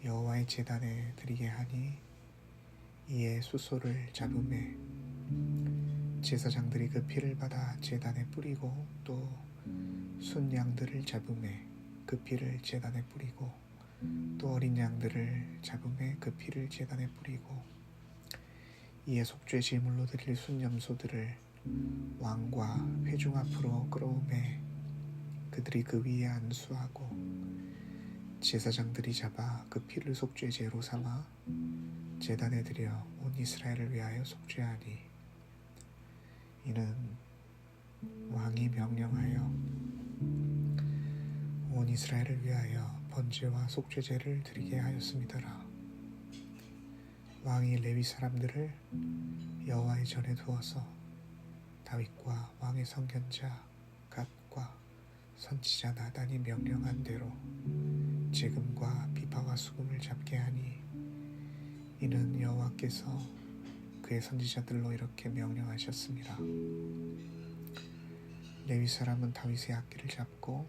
여호와의 제단에 드리게 하니 이에 수소를 잡음에 제사장들이 그 피를 받아 제단에 뿌리고 또 순양들을 잡음에 그 피를 제단에 뿌리고 또 어린 양들을 잡음에 그 피를 제단에 뿌리고 이에 속죄 제물로 드릴 순염소들을 왕과 회중 앞으로 끌어오매 그들이 그 위에 안수하고 제사장들이 잡아 그 피를 속죄제로 삼아 제단에 드려 온 이스라엘을 위하여 속죄하니 이는 왕이 명령하여 온 이스라엘을 위하여 번제와 속죄제를 드리게 하였음이더라. 왕이 레위 사람들을 여호와의 전에 두어서 다윗과 왕의 선견자 갓과 선지자 나단이 명령한 대로 재금과 비파와 수금을 잡게 하니 이는 여호와께서 그의 선지자들로 이렇게 명령하셨습니다. 레위 사람은 다윗의 악기를 잡고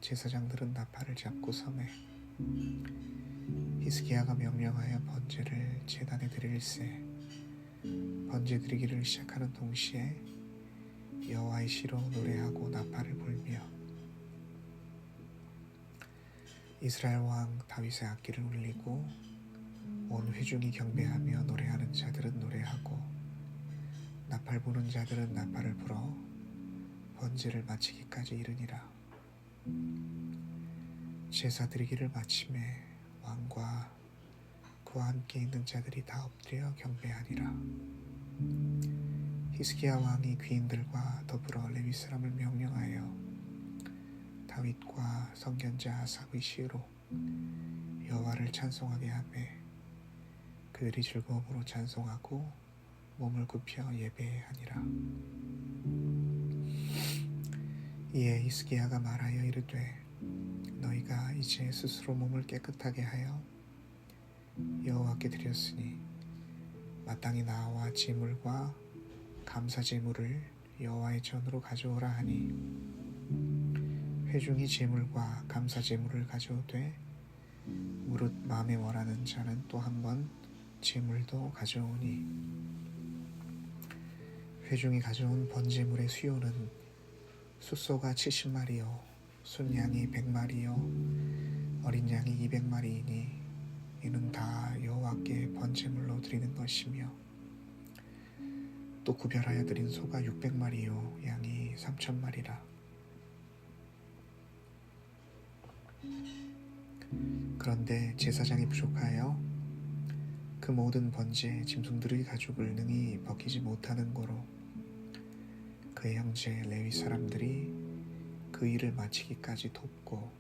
제사장들은 나팔을 잡고 섬에 히스기야가 명령하여 번제를 제단에 드릴세. 번제 드리기를 시작하는 동시에 여호와의 시로 노래하고 나팔을 불며 이스라엘 왕 다윗의 악기를 울리고 온 회중이 경배하며 노래하는 자들은 노래하고 나팔 부는 자들은 나팔을 불어 번제를 마치기까지 이르니라. 제사 드리기를 마침에 왕과 그와 함께 있는 자들이 다 엎드려 경배하니라. 히스기야 왕이 귀인들과 더불어 레위 사람을 명령하여 다윗과 선견자 아삽의 시로 여호와를 찬송하게 하매 그들이 즐거움으로 찬송하고 몸을 굽혀 예배하니라. 이에 히스기야가 말하여 이르되 너희가 이제 스스로 몸을 깨끗하게 하여 여호와께 드렸으니 마땅히 나와 제물과 감사 제물을 여호와의 전으로 가져오라 하니 회중이 제물과 감사 제물을 가져오되 무릇 마음에 원하는 자는 또 한 번 제물도 가져오니 회중이 가져온 번제물의 수요는 숫소가 70마리요 순양이 100마리요 어린 양이 200마리이니 이는 다 여호와께 번제물로 드리는 것이며 또 구별하여 드린 소가 600마리요 양이 3,000마리라. 그런데 제사장이 부족하여 그 모든 번제 짐승들의 가죽을 능히 벗기지 못하는 고로 그의 형제 레위 사람들이 그 일을 마치기까지 돕고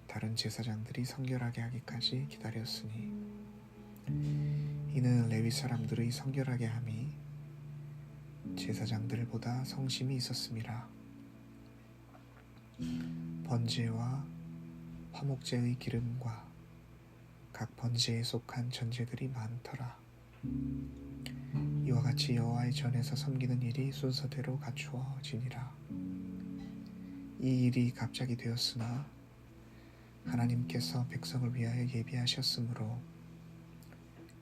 다른 제사장들이 성결하게 하기까지 기다렸으니 이는 레위 사람들의 성결하게 함이 제사장들보다 성심이 있었음이라. 번제와 화목제의 기름과 각 번제에 속한 전제들이 많더라. 이와 같이 여호와의 전에서 섬기는 일이 순서대로 갖추어지니라. 이 일이 갑자기 되었으나 하나님께서 백성을 위하여 예비하셨으므로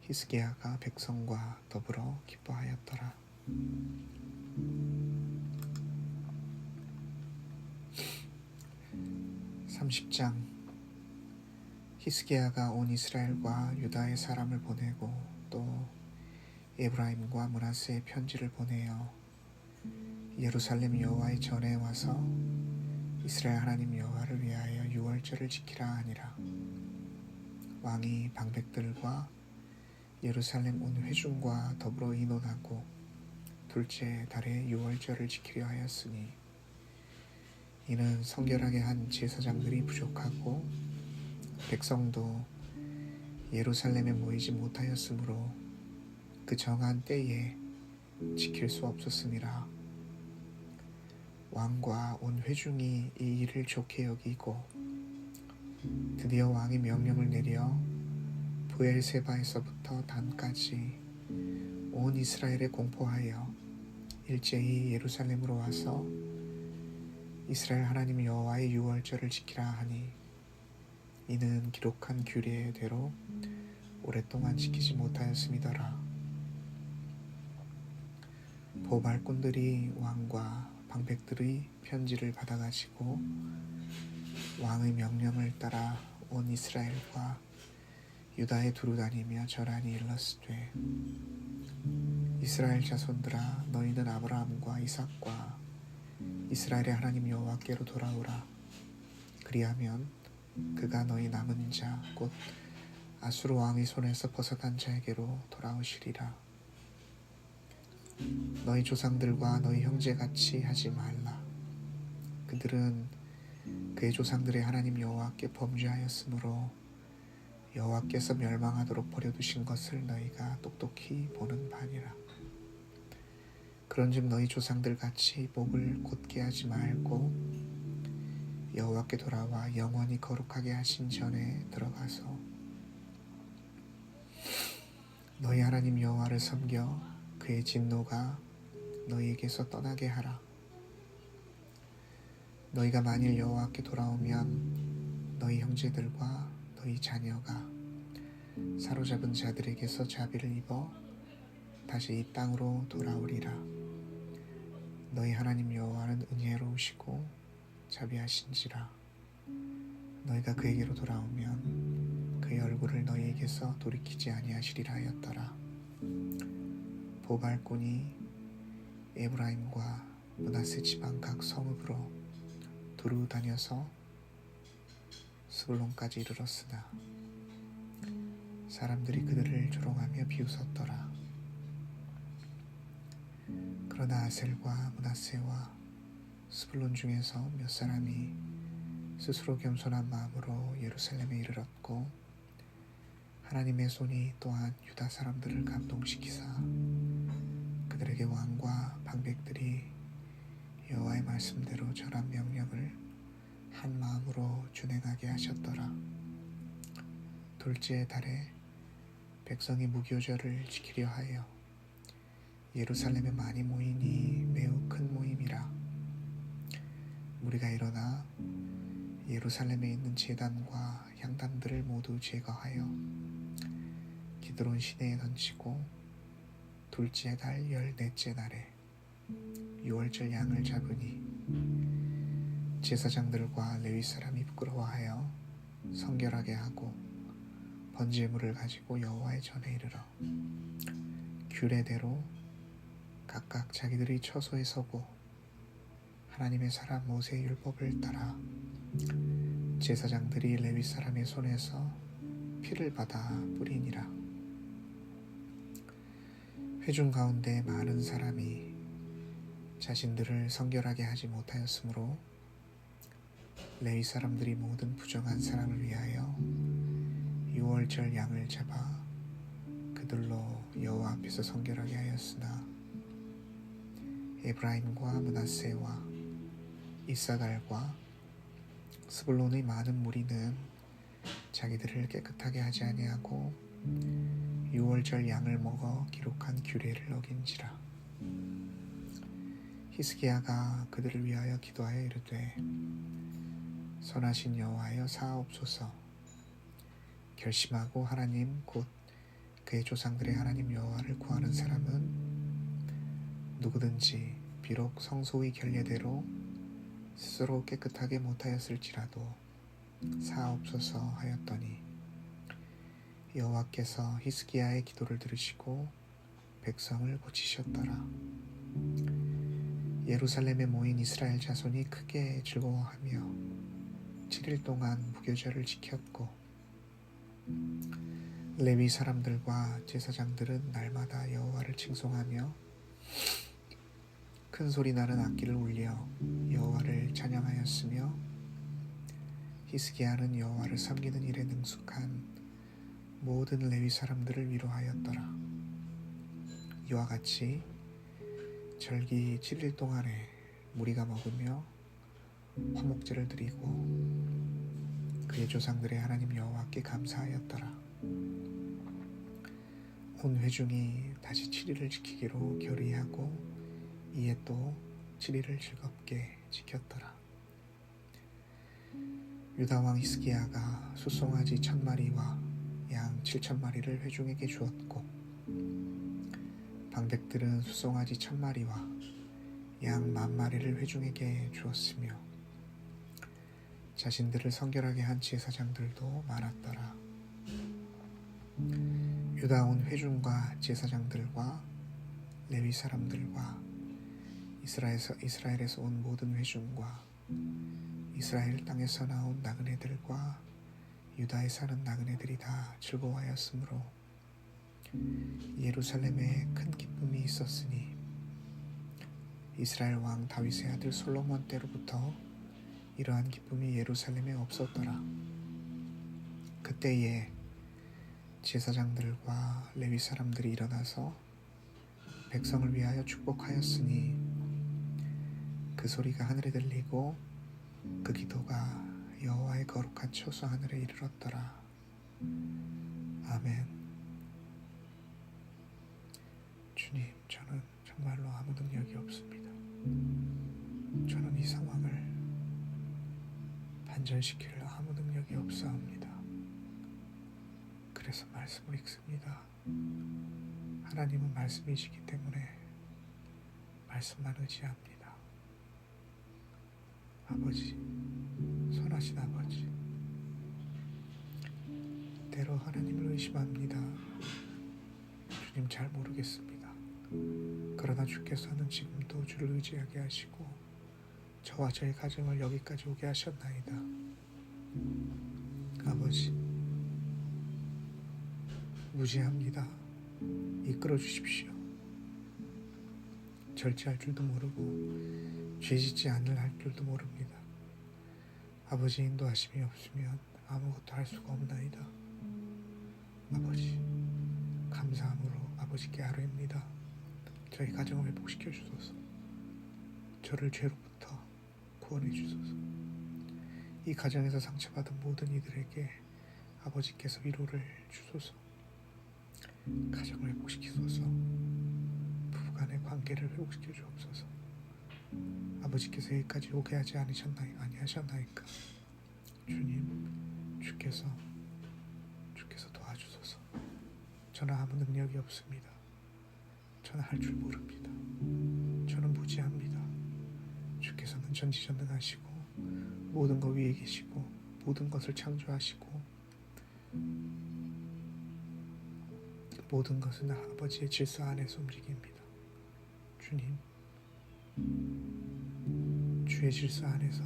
히스기야가 백성과 더불어 기뻐하였더라. 30장. 히스기야가 온 이스라엘과 유다의 사람을 보내고 또 에브라임과 므낫세의 편지를 보내어 예루살렘 여호와의 전에 와서 이스라엘 하나님 여호와를 위하여 유월절을 지키라 하니라. 왕이 방백들과 예루살렘 온 회중과 더불어 의논하고 둘째 달에 유월절을 지키려 하였으니 이는 성결하게 한 제사장들이 부족하고 백성도 예루살렘에 모이지 못하였으므로 그 정한 때에 지킬 수 없었음이라. 왕과 온 회중이 이 일을 좋게 여기고 드디어 왕이 명령을 내려 브엘세바에서부터 단까지 온 이스라엘에 공포하여 일제히 예루살렘으로 와서 이스라엘 하나님 여호와의 유월절을 지키라 하니 이는 기록한 규례대로 오랫동안 지키지 못하였음이더라. 보발꾼들이 왕과 방백들의 편지를 받아가지고 왕의 명령을 따라 온 이스라엘과 유다에 두루 다니며 절하니 일렀으되 이스라엘 자손들아 너희는 아브라함과 이삭과 이스라엘의 하나님 여호와께로 돌아오라. 그리하면 그가 너희 남은 자 곧 아수르 왕의 손에서 벗어난 자에게로 돌아오시리라. 너희 조상들과 너희 형제같이 하지 말라. 그들은 그의 조상들의 하나님 여호와께 범죄하였으므로 여호와께서 멸망하도록 버려두신 것을 너희가 똑똑히 보는 바니라. 그런즉 너희 조상들 같이 목을 곧게 하지 말고 여호와께 돌아와 영원히 거룩하게 하신 전에 들어가서 너희 하나님 여호와를 섬겨 그의 진노가 너희에게서 떠나게 하라. 너희가 만일 여호와께 돌아오면 너희 형제들과 너희 자녀가 사로잡은 자들에게서 자비를 입어 다시 이 땅으로 돌아오리라. 너희 하나님 여호와는 은혜로우시고 자비하신지라. 너희가 그에게로 돌아오면 그의 얼굴을 너희에게서 돌이키지 아니하시리라 하였더라. 보발꾼이 에브라임과 므낫세 지방 각 성읍으로 두루 다녀서 스불론까지 이르렀으나 사람들이 그들을 조롱하며 비웃었더라. 그러나 아셀과 므낫세와 스불론 중에서 몇 사람이 스스로 겸손한 마음으로 예루살렘에 이르렀고 하나님의 손이 또한 유다 사람들을 감동시키사 그들에게 왕과 방백들이 여호와의 말씀대로 절한 명령을 한 마음으로 준행하게 하셨더라. 둘째 달에 백성이 무교절을 지키려 하여 예루살렘에 많이 모이니 매우 큰 모임이라. 무리가 일어나 예루살렘에 있는 제단과 향단들을 모두 제거하여 기드론 시내에 던지고 둘째 달 14째 날에 유월절 양을 잡으니 제사장들과 레위 사람이 부끄러워하여 성결하게 하고 번제물을 가지고 여호와의 전에 이르러 규례대로 각각 자기들이 처소에 서고 하나님의 사람 모세의 율법을 따라 제사장들이 레위 사람의 손에서 피를 받아 뿌리니라. 회중 가운데 많은 사람이 자신들을 성결하게 하지 못하였으므로 레위 사람들이 모든 부정한 사람을 위하여 유월절 양을 잡아 그들로 여호와 앞에서 성결하게 하였으나 에브라임과 므낫세와 이사갈과 스불론의 많은 무리는 자기들을 깨끗하게 하지 아니하고 유월절 양을 먹어 기록한 규례를 어긴지라. 히스기야가 그들을 위하여 기도하여 이르되 선하신 여호와여 사하옵소서. 결심하고 하나님 곧 그의 조상들의 하나님 여호와를 구하는 사람은 누구든지 비록 성소의 결례대로 스스로 깨끗하게 못하였을지라도 사하옵소서 하였더니 여호와께서 히스기야의 기도를 들으시고 백성을 고치셨더라. 예루살렘에 모인 이스라엘 자손이 크게 즐거워하며 7일 동안 무교절을 지켰고 레위 사람들과 제사장들은 날마다 여호와를 칭송하며 큰 소리 나는 악기를 울려 여호와를 찬양하였으며 히스기야는 여호와를 섬기는 일에 능숙한 모든 레위 사람들을 위로하였더라. 이와 같이 절기 7일 동안에 무리가 먹으며 화목제를 드리고 그의 조상들의 하나님 여호와께 감사하였더라. 온 회중이 다시 7일을 지키기로 결의하고 이에 또 7일을 즐겁게 지켰더라. 유다왕 히스기야가 숫송아지 1000마리와 양 7000마리를 회중에게 주었고 방백들은 숫송아지 1000마리와 양 10,000마리를 회중에게 주었으며 자신들을 성결하게 한 제사장들도 많았더라. 유다 온 회중과 제사장들과 레위 사람들과 이스라엘에서 온 모든 회중과 이스라엘 땅에서 나온 나그네들과 유다에 사는 나그네들이 다 즐거워하였으므로 예루살렘에 큰 기쁨이 있었으니 이스라엘 왕 다윗의 아들 솔로몬 때로부터 이러한 기쁨이 예루살렘에 없었더라. 그때에 제사장들과 레위 사람들이 일어나서 백성을 위하여 축복하였으니 그 소리가 하늘에 들리고 그 기도가 여호와의 거룩한 처소 하늘에 이르렀더라. 아멘. 주님, 저는 정말로 아무 능력이 없습니다. 저는 이 상황을 반전시킬 아무 능력이 없사옵니다. 그래서 말씀을 읽습니다. 하나님은 말씀이시기 때문에 말씀만 의지합니다. 아버지, 선하신 아버지, 때로 하나님을 의심합니다. 주님 잘 모르겠습니다. 그러나 주께서는 지금도 주를 의지하게 하시고 저와 저의 가정을 여기까지 오게 하셨나이다. 아버지, 무지합니다. 이끌어 주십시오. 절제할 줄도 모르고 죄짓지 않을 할 줄도 모릅니다. 아버지 인도하심이 없으면 아무것도 할 수가 없나이다. 아버지, 감사함으로 아버지께 아뢰입니다. 저희 가정을 회복시켜 주소서. 저를 죄로부터 구원해 주소서. 이 가정에서 상처받은 모든 이들에게 아버지께서 위로를 주소서. 가정을 회복시키소서. 부부간의 관계를 회복시켜 주옵소서. 아버지께서 여기까지 오게 하지 아니하셨나이까. 주님, 주께서 도와주소서. 저는 아무 능력이 없습니다. 저는 할 줄 모릅니다. 저는 무지합니다. 주께서는 전지전능하시고 모든 것 위에 계시고 모든 것을 창조하시고 모든 것은 아버지의 질서 안에서 움직입니다. 주님, 주의 질서 안에서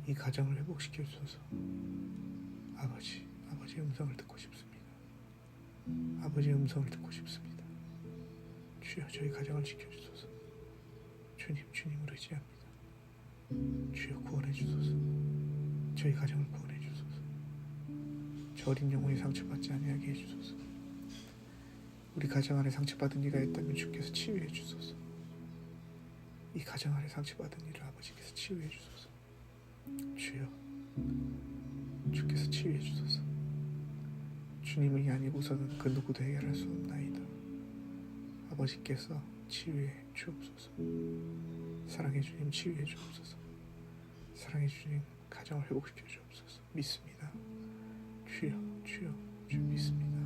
이 가정을 회복시켜 주소서. 아버지의 음성을 듣고 싶습니다. 아버지의 음성을 듣고 싶습니다. 주여, 저희 가정을 지켜주소서. 주님을 의지합니다. 주여, 구원해 주소서. 저희 가정을 구원해 주소서. 저 어린 영혼이 상처받지 아니하게 해주소서. 우리 가정 안에 상처받은 이가 있다면 주께서 치유해 주소서. 이 가정 안에 상처받은 이를 아버지께서 치유해 주소서. 주여, 주께서 치유해 주소서. 주님이 아니고서는 그 누구도 해결할 수 없나이다. 아버지께서 치유해 주옵소서. 사랑의 주님, 치유해 주옵소서. 사랑의 주님, 가정을 회복시켜 주옵소서. 믿습니다. 주여 믿습니다.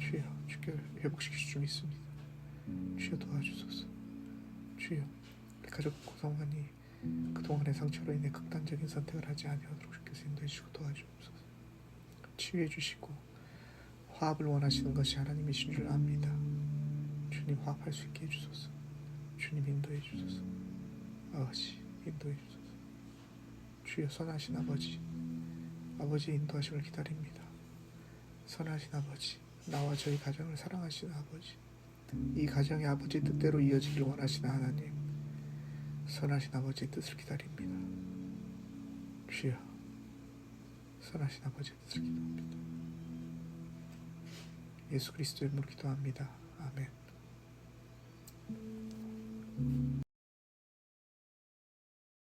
주여, 주께 회복시키실 줄 믿습니다. 주여, 도와주소서. 주여, 우리 가족 구성원이 그동안의 상처로 인해 극단적인 선택을 하지 아니하도록 주께서 인도해 주시고 도와주옵소서. 치유해 주시고 화합을 원하시는 것이 하나님이신 줄 압니다. 주님, 화합할 수 있게 해주소서. 주님, 인도해 주소서. 아버지, 인도해 주소서. 주여, 선하신 아버지의 인도하심을 기다립니다. 선하신 아버지, 나와 저희 가정을 사랑하시는 아버지, 이 가정이 아버지의 뜻대로 이어지길 원하시는 하나님, 선하신 아버지의 뜻을 기다립니다. 주여, 선하신 아버지의 뜻을 기도합니다. 예수 그리스도의 이름으로 기도합니다. 아멘.